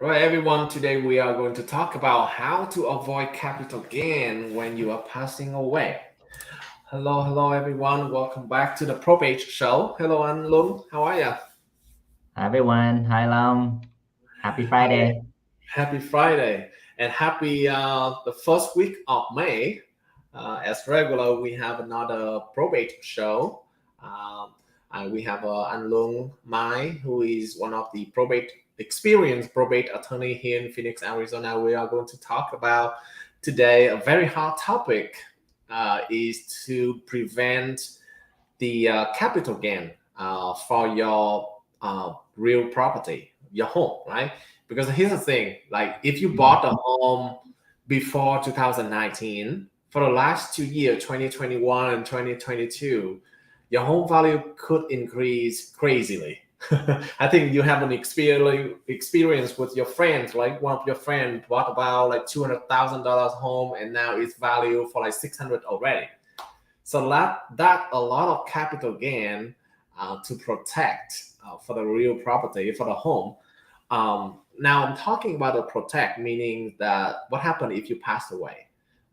All right, everyone. Today we are going to talk about how to avoid capital gain when you are passing away. Hello, everyone. Welcome back to the Probate Show. Hello, An Lung. How are you? Hi everyone. Hi Lam. Happy Hi. Friday. Happy Friday and happy the first week of May. As regular, we have another Probate Show. Um, we have An Lung Mai, who is one of the experienced probate attorney here in Phoenix, Arizona. We are going to talk about today a very hot topic is to prevent the capital gain for your real property, your home, right? Because here's the thing, like if you bought a home before 2019, for the last 2 years, 2021 and 2022, your home value could increase crazily. I think you have an experience with your friends, like one of your friends bought about like $200,000 home and now it's valued for like 600 already. So that a lot of capital gain to protect for the real property for the home. Now I'm talking about the protect, meaning that what happened if you pass away,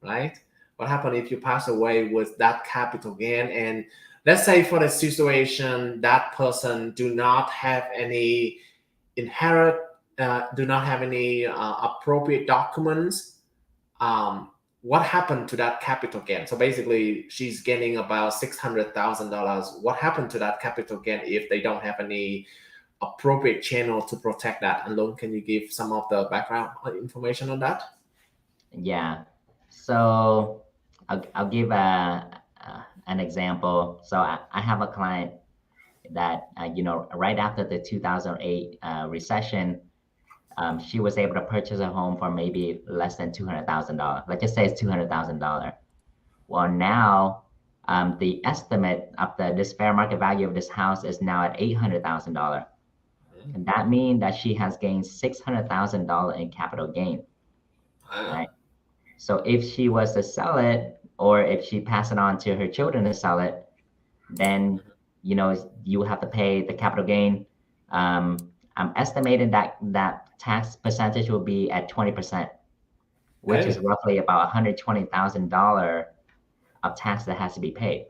right? What happened if you pass away with that capital gain? And let's say for the situation that person do not have any inherit, do not have any appropriate documents. What happened to that capital gain? So basically, she's gaining about $600,000. What happened to that capital gain if they don't have any appropriate channel to protect that? And Lung, can you give some of the background information on that? Yeah. So I'll give an example. So I have a client that right after the 2008 recession, she was able to purchase a home for maybe less than $200,000. Let's just say it's $200,000. Well, now the estimate of this fair market value of this house is now at $800,000. And that means that she has gained $600,000 in capital gain, Ah, right? So if she was to sell it, or if she pass it on to her children to sell it, then you have to pay the capital gain. I'm estimating that tax percentage will be at 20%, which is okay. roughly about $120,000 of tax that has to be paid.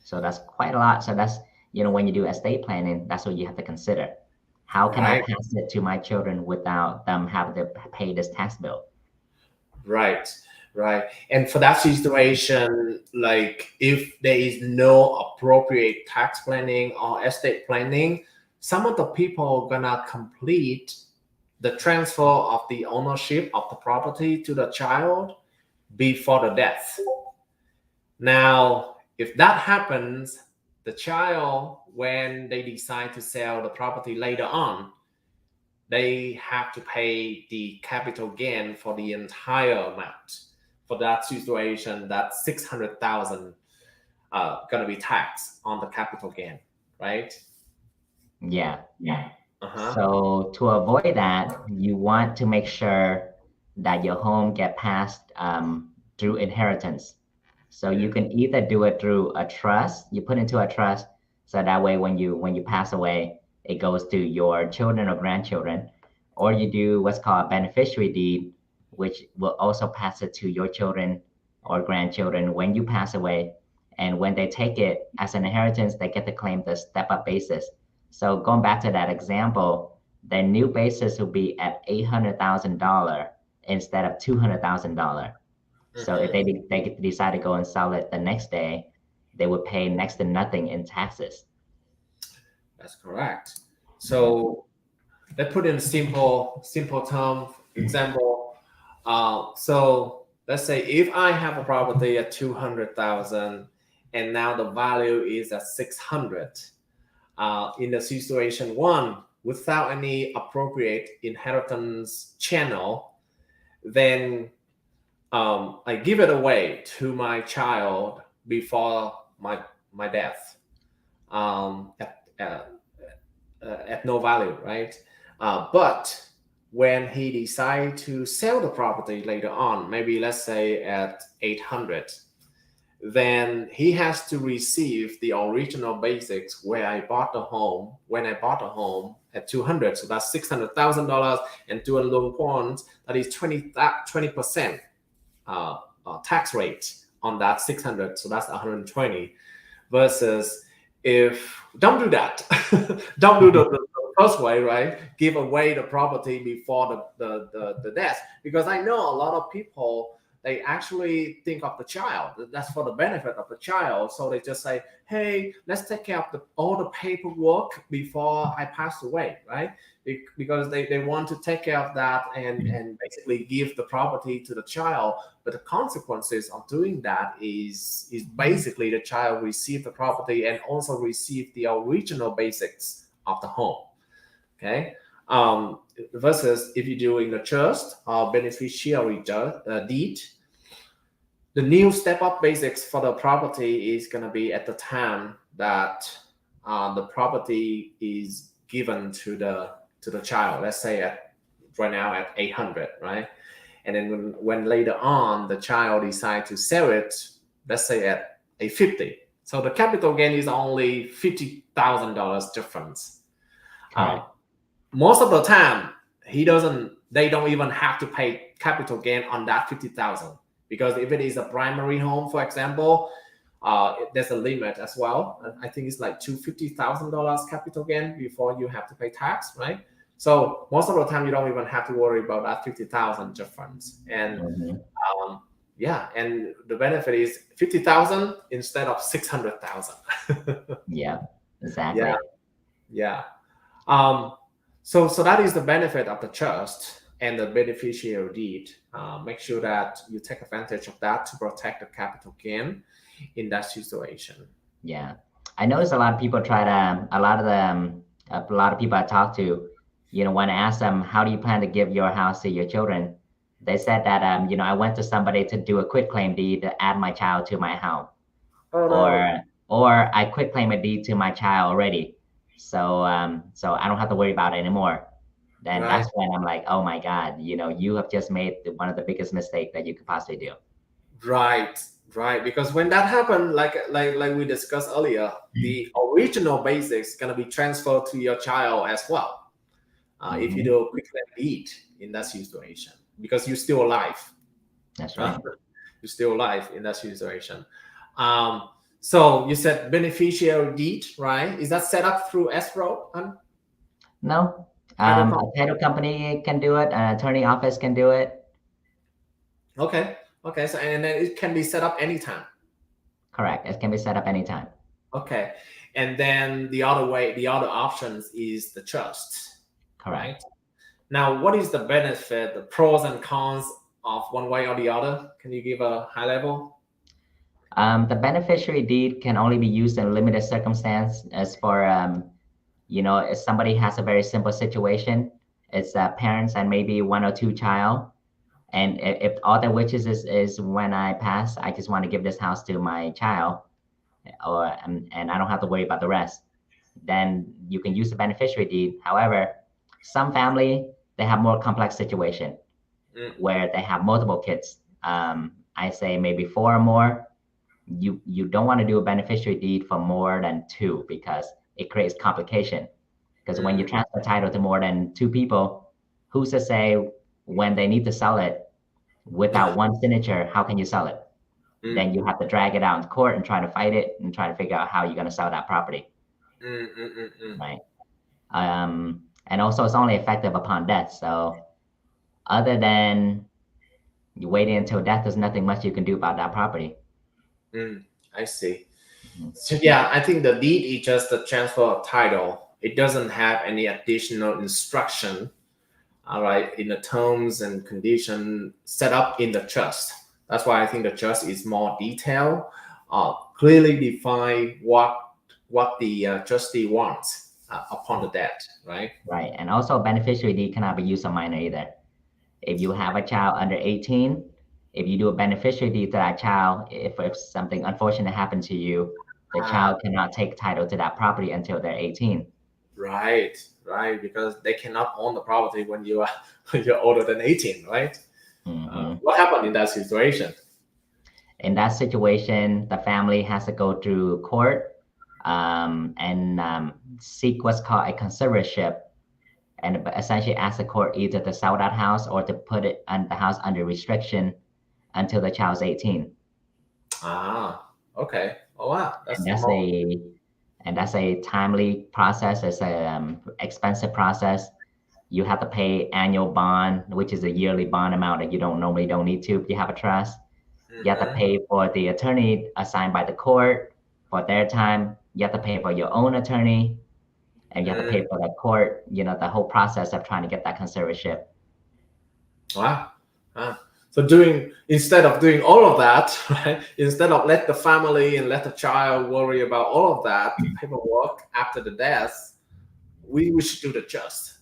So that's quite a lot. So that's, when you do estate planning, that's what you have to consider. How can I Right. pass it to my children without them having to pay this tax bill? Right, right. And for that situation, like if there is no appropriate tax planning or estate planning, some of the people gonna complete the transfer of the ownership of the property to the child before the death. Now, if that happens, the child, when they decide to sell the property later on, they have to pay the capital gain for the entire amount. For that situation, that 600,000 gonna be taxed on the capital gain, right? Yeah. Uh-huh. So to avoid that, you want to make sure that your home get passed through inheritance. So you can either do it through a trust, you put into a trust, so that way when you pass away, it goes to your children or grandchildren, or you do what's called a beneficiary deed, which will also pass it to your children or grandchildren when you pass away. And when they take it as an inheritance, they get to claim the step-up basis. So going back to that example, the new basis will be at $800,000 instead of $200,000. So if Hmm. they decide to go and sell it the next day, they would pay next to nothing in taxes. That's correct. Yeah. So let's put in a simple term example. So let's say if I have a property at 200,000 and now the value is at 600. In the situation one, without any appropriate inheritance channel, then I give it away to my child before my death at no value, right? But when he decide to sell the property later on, maybe let's say at 800, then he has to receive the original basics where I bought the home, when I bought the home at 200. So that's $600,000, and to a loan points, that is 20% tax rate on that 600. So that's 120 versus if don't do that, don't do the first way, right? Give away the property before the death, because I know a lot of people, they actually think of the child. That's for the benefit of the child. So they just say, hey, let's take care of all the paperwork before I pass away, right? Because they want to take care of that and basically give the property to the child. But the consequences of doing that is basically the child receive the property and also receive the original basics of the home. Okay. Versus if you do in the trust or beneficiary deed, the new step-up basics for the property is going to be at the time that the property is given to the child. Let's say right now at 800, right? And then when later on the child decides to sell it, let's say at 850. So the capital gain is only $50,000 difference. Most of the time, they don't even have to pay capital gain on that 50,000, because if it is a primary home, for example, there's a limit as well. I think it's like $250,000 capital gain before you have to pay tax, right? So most of the time, you don't even have to worry about that 50,000 difference. And and the benefit is 50,000 instead of 600,000. Yeah, exactly. Yeah. So that is the benefit of the trust and the beneficiary deed. Make sure that you take advantage of that to protect the capital gain in that situation. Yeah, I notice a lot of people a lot of people I talk to, when I ask them, how do you plan to give your house to your children? They said that, I went to somebody to do a quitclaim deed to add my child to my home. Oh, no. Or I quitclaim a deed to my child already. So I don't have to worry about it anymore. Then that's when I'm like, oh my God, you have just made one of the biggest mistakes that you could possibly do. Right. Because when that happened, like we discussed earlier, the original basics gonna be transferred to your child as well. If you do a quitclaim deed in that situation, because you're still alive. That's right. You're still alive in that situation. So you said beneficiary deed, right? Is that set up through escrow? No. A title company can do it. An attorney office can do it. Okay. So and then it can be set up anytime. Correct. It can be set up anytime. Okay. And then the other options is the trust. Correct. Right? Now, what is the benefit, the pros and cons of one way or the other? Can you give a high level? The beneficiary deed can only be used in limited circumstance. As for, if somebody has a very simple situation, it's parents and maybe one or two child. And if all that wishes is when I pass, I just want to give this house to my child, and I don't have to worry about the rest, then you can use the beneficiary deed. However, some family, they have more complex situation where they have multiple kids. I say maybe 4 or more. You don't want to do a beneficiary deed for more than 2 because it creates complication. Because when you transfer title to more than 2 people, who's to say when they need to sell it without one signature, how can you sell it? Then you have to drag it out in court and try to fight it and try to figure out how you're going to sell that property. Right. And also it's only effective upon death. So other than you waiting until death, there's nothing much you can do about that property. I see. So yeah, I think the deed is just the transfer of title. It doesn't have any additional instruction, all right, in the terms and condition set up in the trust. That's why I think the trust is more detailed, clearly define what the trustee wants upon the death, right? Right, and also a beneficiary deed cannot be used on minor either. If you have a child under 18, if you do a beneficiary deed to that child, if something unfortunate happened to you, the child cannot take title to that property until they're 18. Right, because they cannot own the property when you are older than 18, right? What happened in that situation? In that situation, the family has to go through court and seek what's called a conservatorship, and essentially ask the court either to sell that house or to put it on the house under restriction until the child's 18. Okay. Oh wow, And that's that's more. a timely process. It's a expensive process. You have to pay annual bond, which is a yearly bond amount that you don't need to if you have a trust. You have to Mm-hmm. pay for the attorney assigned by the court for their time. You have to pay for your own attorney, and you have to pay for the court, the whole process of trying to get that conservatorship. Wow. Ah. So instead of doing all of that, right? Instead of let the family and let the child worry about all of that paperwork after the death, we should do the just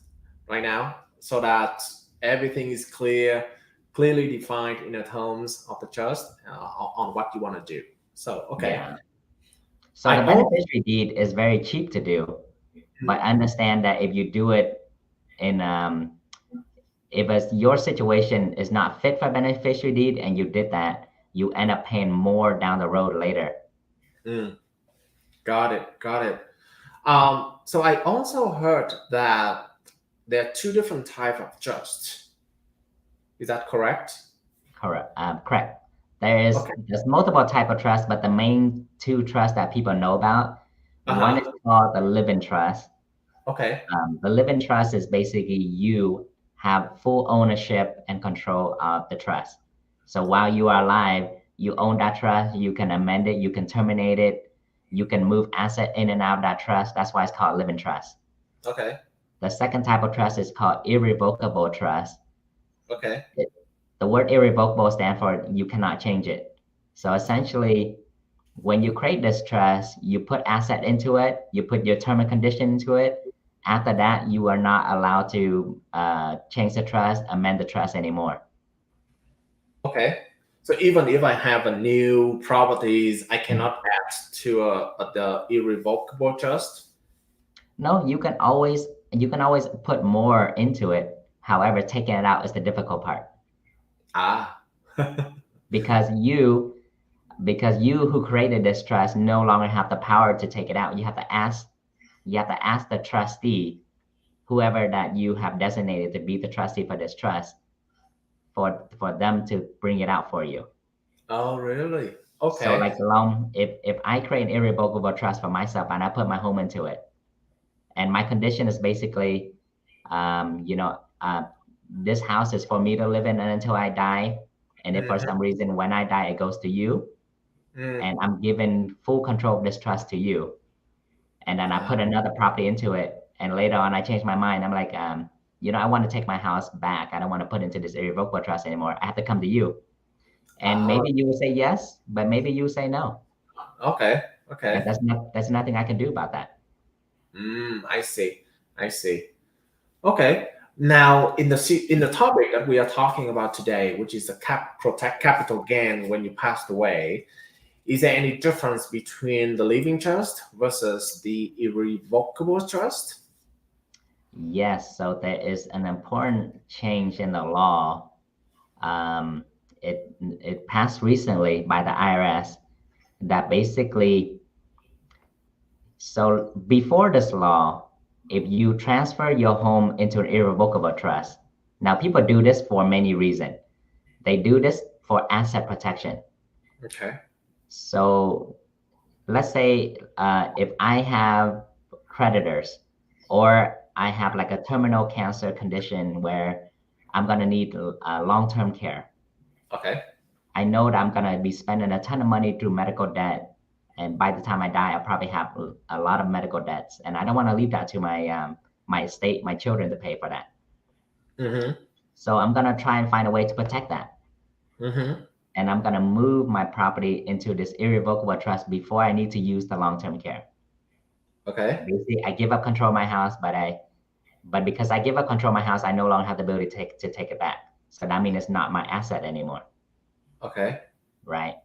right now so that everything is clearly defined in the terms of the trust on what you want to do. So okay. Yeah. So the I also beneficiary deed is very cheap to do, but understand that if you do it in if your situation is not fit for beneficiary deed and you did that, you end up paying more down the road later. got it. So I also heard that there are two different types of trust. Is that correct? Correct. Okay. There's multiple type of trust, but the main two trusts that people know about, one is Uh-huh. called the living trust. Okay. The living trust is basically you have full ownership and control of the trust. So while you are alive, you own that trust. You can amend it. You can terminate it. You can move asset in and out of that trust. That's why it's called living trust. Okay. The second type of trust is called irrevocable trust. Okay. The word irrevocable stands for you cannot change it. So essentially, when you create this trust, you put asset into it, you put your term and condition into it. After that, you are not allowed to change the trust, amend the trust anymore. Okay. So even if I have a new properties, I cannot add to the irrevocable trust. No, you can always put more into it. However, taking it out is the difficult part Ah. because you who created this trust no longer have the power to take it out. You have to ask the trustee, whoever that you have designated to be the trustee for this trust, for them to bring it out for you. Oh, really? So Okay. like if I create an irrevocable trust for myself and I put my home into it, and my condition is basically, um, you know, uh, this house is for me to live in until I die. And if for Mm-hmm. some reason when I die it goes to you, Mm. and I'm given full control of this trust to you, and then I Ah. put another property into it, and later on I change my mind. I'm like, I want to take my house back. I don't want to put into this irrevocable trust anymore. I have to come to you, and Ah. maybe you will say yes, but maybe you will say no, Okay. and Okay. that's nothing I can do about that. I see. I see. Okay. Now, in the topic that we are talking about today, which is the protect capital gain when you passed away, is there any difference between the living trust versus the irrevocable trust? Yes, so there is an important change in the law. Um, it passed recently by the IRS that basically, so before this law, if you transfer your home into an irrevocable trust, now people do this for many reasons. They do this for asset protection. Okay. So let's say if I have creditors, or I have like a terminal cancer condition where I'm going to need long-term care. Okay. I know that I'm going to be spending a ton of money through medical debt. And by the time I die, I'll probably have a lot of medical debts. And I don't want to leave that to my estate, my children to pay for that. Mm-hmm. So I'm going to try and find a way to protect that. Mm-hmm. And I'm going to move my property into this irrevocable trust before I need to use the long-term care. Okay. Basically, I give up control of my house, but because I give up control of my house, I no longer have the ability to take it back. So that means it's not my asset anymore, Okay. right?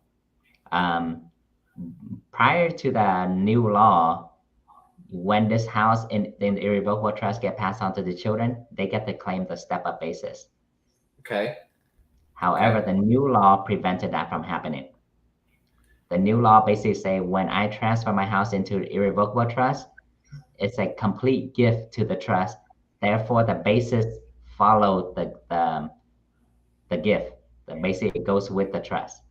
Um, Prior to the new law, when this house in the irrevocable trust get passed on to the children, they get to claim the step-up basis. Okay. Okay. However, the new law prevented that from happening. The new law basically say when I transfer my house into irrevocable trust, it's a complete gift to the trust. Therefore, the basis follow the gift. The basically it goes with the trust.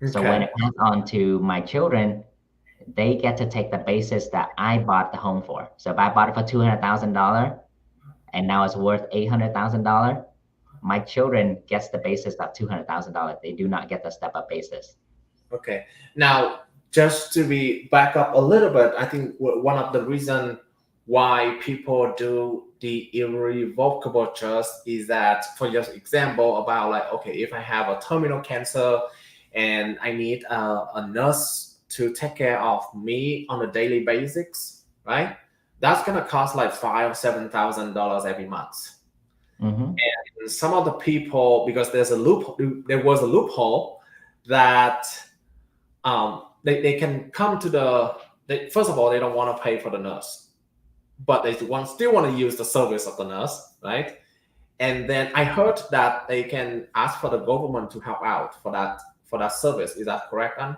So when Okay. it passed on to my children, they get to take the basis that I bought the home for. So if I bought it for $200,000 and now it's worth $800,000, my children gets the basis of $200,000. They do not get the step up basis. Okay. Now, just to be back up a little bit, I think one of the reason why people do the irrevocable trust is that, for your example, about like, okay, if I have a terminal cancer and I need a nurse to take care of me on a daily basis, right? That's gonna cost like $5,000 or $7,000 every month. Mm-hmm. And some of the people, because there was a loophole that they can come to first of all, they don't want to pay for the nurse, but they still want to use the service of the nurse, right? And then I heard that they can ask for the government to help out for that service. Is that correct, An?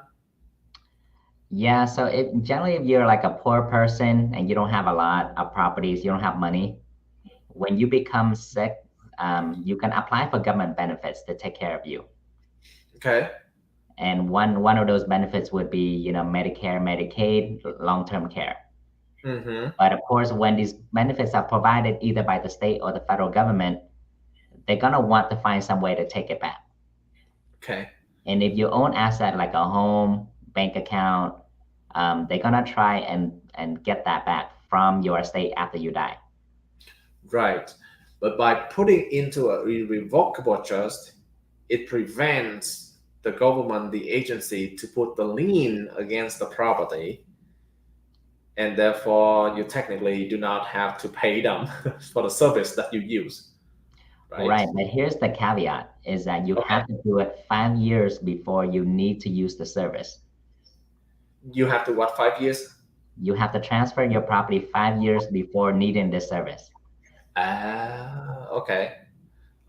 Yeah, so generally if you're like a poor person and you don't have a lot of properties, you don't have money, when you become sick, you can apply for government benefits to take care of you. Okay. And one of those benefits would be, Medicare, Medicaid, long-term care. Mm-hmm. But of course, when these benefits are provided either by the state or the federal government, they're gonna want to find some way to take it back. Okay. And if you own asset like a home, bank account, they're gonna try and get that back from your estate after you die. Right. But by putting into a irrevocable trust, it prevents the government, the agency, to put the lien against the property, and therefore you technically do not have to pay them for the service that you use. Right, but here's the caveat is that you Okay. have to do it 5 years before you need to use the service. You have to what, 5 years? You have to transfer your property 5 years before needing this service. Okay.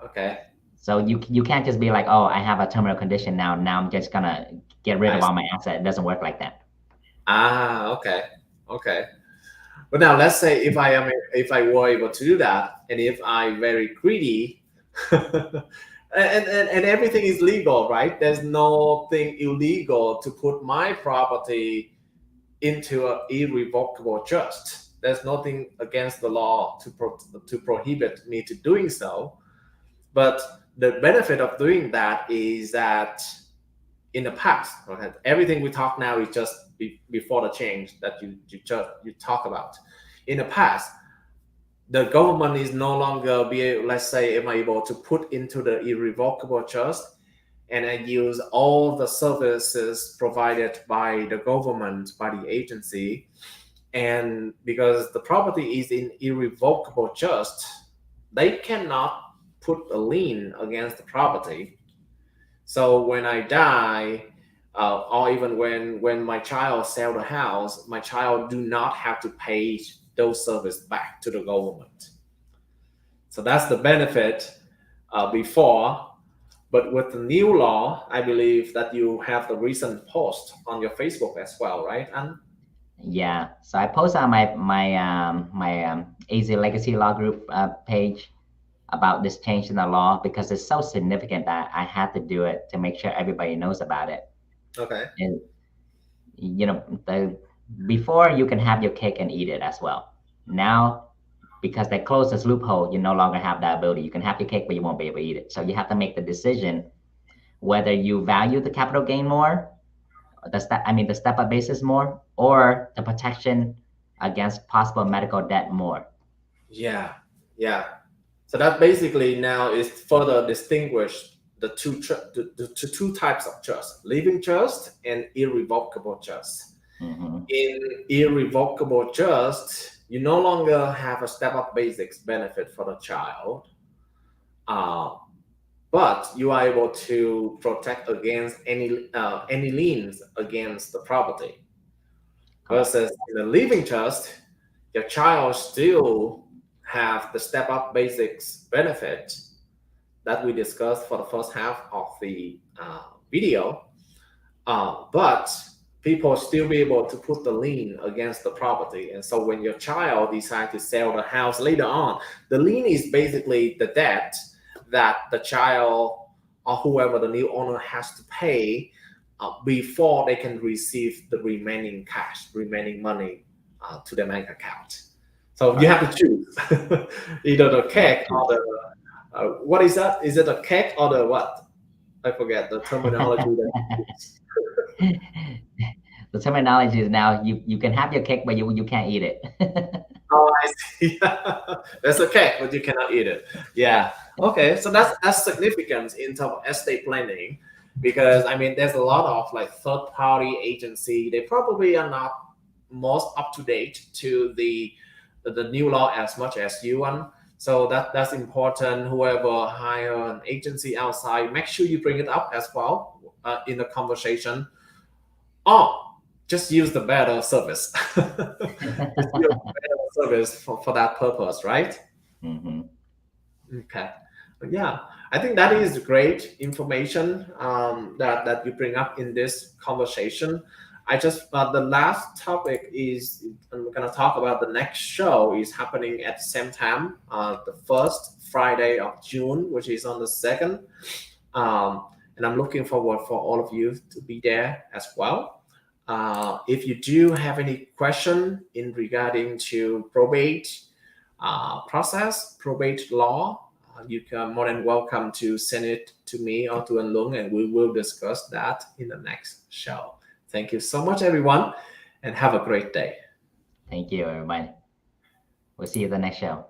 Okay. So you can't just be like, oh, I have a terminal condition now. Now I'm just gonna get rid of all my assets. It doesn't work like that. Okay. Okay. But now let's say if I were able to do that, and if I'm very greedy, and everything is legal, right? There's nothing illegal to put my property into an irrevocable trust. There's nothing against the law to prohibit me to doing so. But the benefit of doing that is that in the past, okay, everything we talk now is just before the change that you talk about. In the past, the government is no longer let's say, am able to put into the irrevocable trust and I use all the services provided by the government, by the agency. And because the property is in irrevocable trust, they cannot put a lien against the property. So when I die, or even when my child sell the house, my child do not have to pay those services back to the government. So that's the benefit before. But with the new law, I believe that you have the recent post on your Facebook as well, right, An? Yeah. So I post on my AZ Legacy Law Group page about this change in the law because it's so significant that I had to do it to make sure everybody knows about it. Okay. And before you can have your cake and eat it as well. Now, because they closed this loophole, you no longer have that ability. You can have your cake, but you won't be able to eat it. So you have to make the decision whether you value the capital gain more, the step up basis more, or the protection against possible medical debt more. Yeah. So that basically now is further distinguished the two types of trust: living trust and irrevocable trust. Mm-hmm. In irrevocable trust, you no longer have a step-up basics benefit for the child, but you are able to protect against any liens against the property. Versus in the living trust, your child still have the step-up basics benefit that we discussed for the first half of the video, but people still be able to put the lien against the property. And so when your child decides to sell the house later on, the lien is basically the debt that the child or whoever the new owner has to pay before they can receive the remaining cash, remaining money to their bank account. So you have to choose either the cake or the what is that? Is it a cake or the what? I forget the terminology. The terminology is now you can have your cake, but you can't eat it. Oh, I see. That's a cake, but you cannot eat it. Yeah. Okay. So that's significant in terms of estate planning, because I mean there's a lot of like third party agency. They probably are not most up to date to the new law as much as you want. So that's important. Whoever hire an agency outside, make sure you bring it up as well in the conversation, or just use the better service. Just use the better service for that purpose, right? Mm-hmm. Okay. Yeah, I think that is great information that you bring up in this conversation. I just the last topic is I'm going to talk about the next show is happening at the same time, the first Friday of June, which is on the 2nd, and I'm looking forward for all of you to be there as well. If you do have any question in regarding to probate process, probate law, you can more than welcome to send it to me or to Lung, and we will discuss that in the next show. Thank you so much, everyone, and have a great day. Thank you, everybody. We'll see you at the next show.